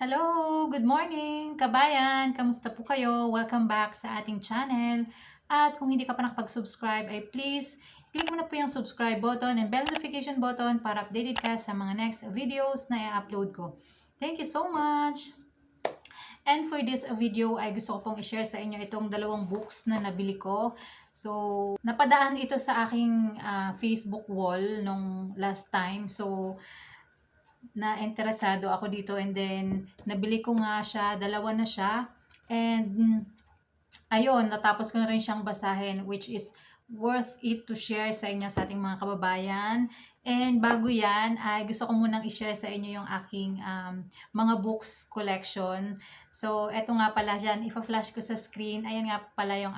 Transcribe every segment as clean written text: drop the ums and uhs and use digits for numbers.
Hello! Good morning, kabayan! Kamusta po kayo? Welcome back sa ating channel. At kung hindi ka pa nakapag-subscribe, ay please, click mo na po yung subscribe button and bell notification button para updated ka sa mga next videos na i-upload ko. Thank you so much! And for this video ay gusto ko pong i-share sa inyo itong dalawang books na nabili ko. So, napadaan ito sa aking Facebook wall nung last time. So, na interesado ako dito and then nabili ko nga siya, dalawa na siya. And ayun, natapos ko na rin siyang basahin, which is worth it to share sa inyo, sa ating mga kababayan. And bago yan, ay gusto ko munang i-share sa inyo yung aking mga books collection. So, eto nga pala dyan, ipa-flash ko sa screen. Ayan nga pala yung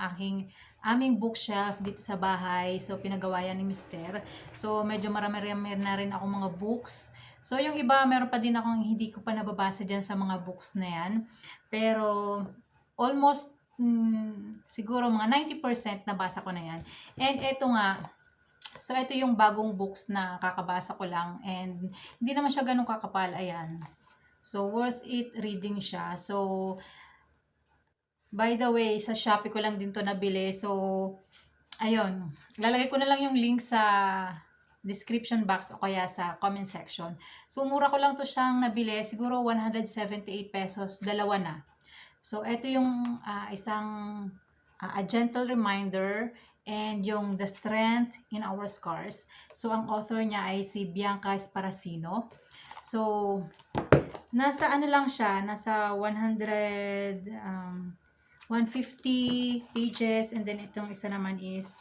aming bookshelf dito sa bahay. So, pinagawa yan ni Mister. So, medyo marami-rami na rin ako mga books. So, yung iba, meron pa din akong hindi ko pa nababasa dyan sa mga books na yan. Pero, almost siguro mga 90% nabasa ko na yan. And eto nga, so ito yung bagong books na kakabasa ko lang and hindi naman siya ganun kakapal, ayan. So worth it reading siya. So by the way, sa Shopee ko lang din to nabili. So ayun, lalagay ko na lang yung link sa description box o kaya sa comment section. So mura ko lang to siyang nabili, siguro 178 pesos, dalawa na. So, ito yung isang A Gentle Reminder and yung The Strength in Our Scars. So, ang author niya ay si Bianca Esparacino. So, nasa ano lang siya, nasa 150 pages and then itong isa naman is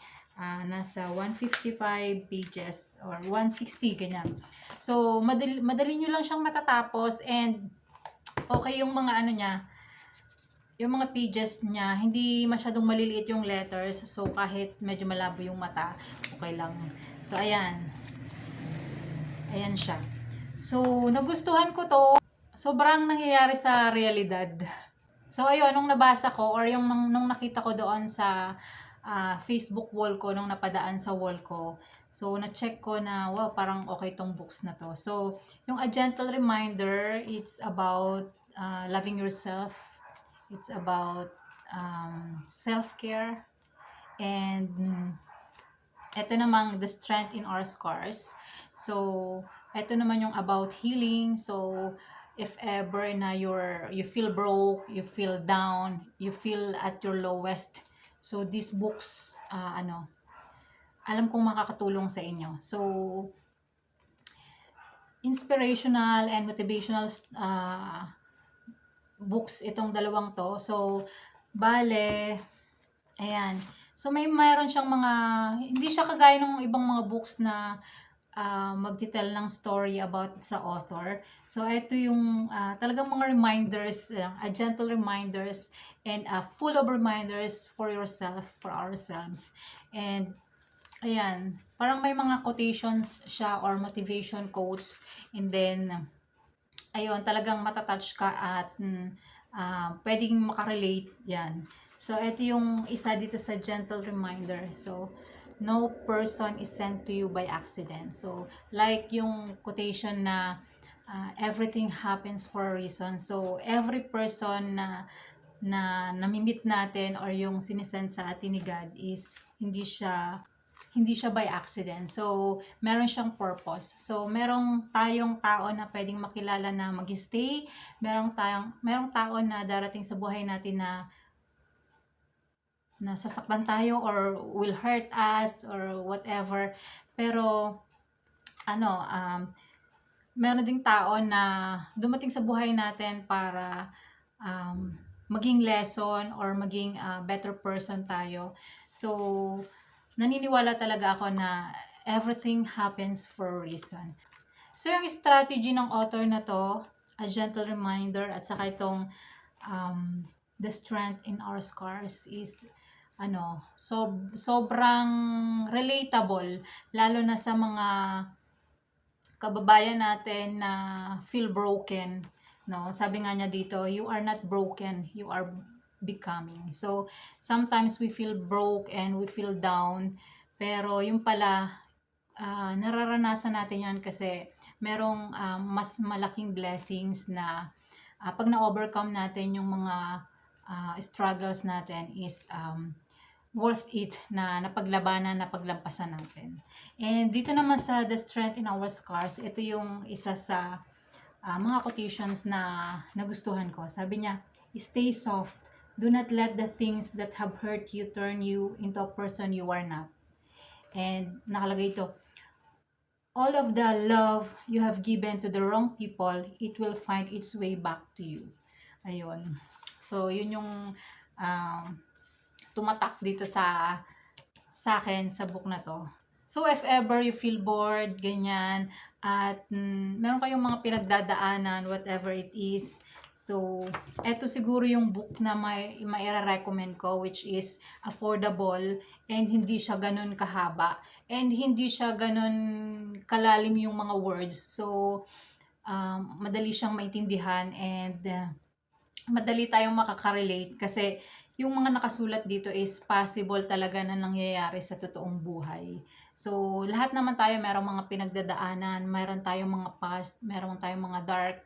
nasa 155 pages or 160, ganyan. So, madali nyo lang siyang matatapos and okay yung mga ano niya, yung mga pages niya, hindi masyadong maliliit yung letters. So, kahit medyo malabo yung mata, okay lang. So, ayan. Ayan siya. So, nagustuhan ko to. Sobrang nangyayari sa realidad. So, ayun, nung nabasa ko, or yung nung nakita ko doon sa Facebook wall ko, nung napadaan sa wall ko, so, na-check ko na, wow, parang okay tong books na to. So, yung A Gentle Reminder, it's about loving yourself. It's about self-care. And ito namang The Strength in Our Scars. So, ito naman yung about healing. So, if ever na you feel broke, you feel down, you feel at your lowest. So, these books, alam kong makakatulong sa inyo. So, inspirational and motivational books itong dalawang to. So, bale, ayan. So, mayroon siyang mga, hindi siya kagaya ng ibang mga books na magtitel ng story about sa author. So, ito yung talagang mga reminders, a gentle reminders and full of reminders for yourself, for ourselves. And, ayan, parang may mga quotations siya or motivation quotes. And then, ayun, talagang matatouch ka at pwedeng makarelate yan. So, ito yung isa dito sa gentle reminder. So, no person is sent to you by accident. So, like yung quotation na everything happens for a reason. So, every person na namimit natin or yung sinisend sa atin ni God is hindi siya by accident. So, meron siyang purpose. So, merong tayong tao na pwedeng makilala na mag-stay. Merong tao na darating sa buhay natin na nasasaktan tayo or will hurt us or whatever. Pero, meron ding tao na dumating sa buhay natin para maging lesson or maging better person tayo. So, naniniwala talaga ako na everything happens for a reason. So, yung strategy ng author na to, A Gentle Reminder, at saka itong The Strength in Our Scars is sobrang relatable, lalo na sa mga kababayan natin na feel broken. No, sabi nga niya dito, you are not broken, you are becoming. So, sometimes we feel broke and we feel down, pero yung pala, nararanasan natin yan kasi merong mas malaking blessings na pag na-overcome natin yung mga struggles natin is worth it na napaglabanan, napaglampasan natin. And dito naman sa The Strength in Our Scars, ito yung isa sa mga quotations na nagustuhan ko. Sabi niya, stay soft. Do not let the things that have hurt you turn you into a person you are not. And nakalagay ito, all of the love you have given to the wrong people, it will find its way back to you. Ayun. So, yun yung tumatak dito sa akin sa book na to. So, if ever you feel bored, ganyan, at meron kayong mga pinagdadaanan, whatever it is, so, eto siguro yung book na maira-recommend ko, which is affordable, and hindi siya ganun kahaba, and hindi siya ganun kalalim yung mga words. So, madali siyang maintindihan, and madali tayong makaka-relate kasi yung mga nakasulat dito is possible talaga na nangyayari sa totoong buhay. So, lahat naman tayo merong mga pinagdadaanan, meron tayong mga past, meron tayong mga dark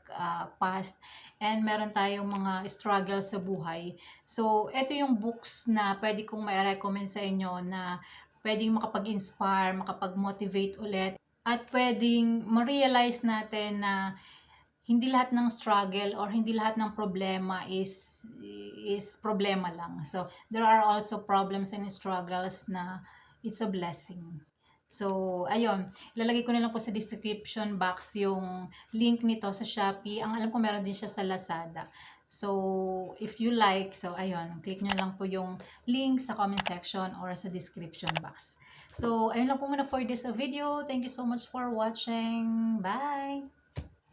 past, and meron tayong mga struggles sa buhay. So, ito yung books na pwede kong mai-recommend sa inyo na pwedeng makapag-inspire, makapag-motivate ulit, at pwedeng ma-realize natin na hindi lahat ng struggle or hindi lahat ng problema is problema lang. So, there are also problems and struggles na it's a blessing. So, ayun. Ilalagay ko na lang po sa description box yung link nito sa Shopee. Ang alam ko meron din siya sa Lazada. So, if you like, so ayun, click nyo lang po yung link sa comment section or sa description box. So, ayun lang po muna for this video. Thank you so much for watching. Bye!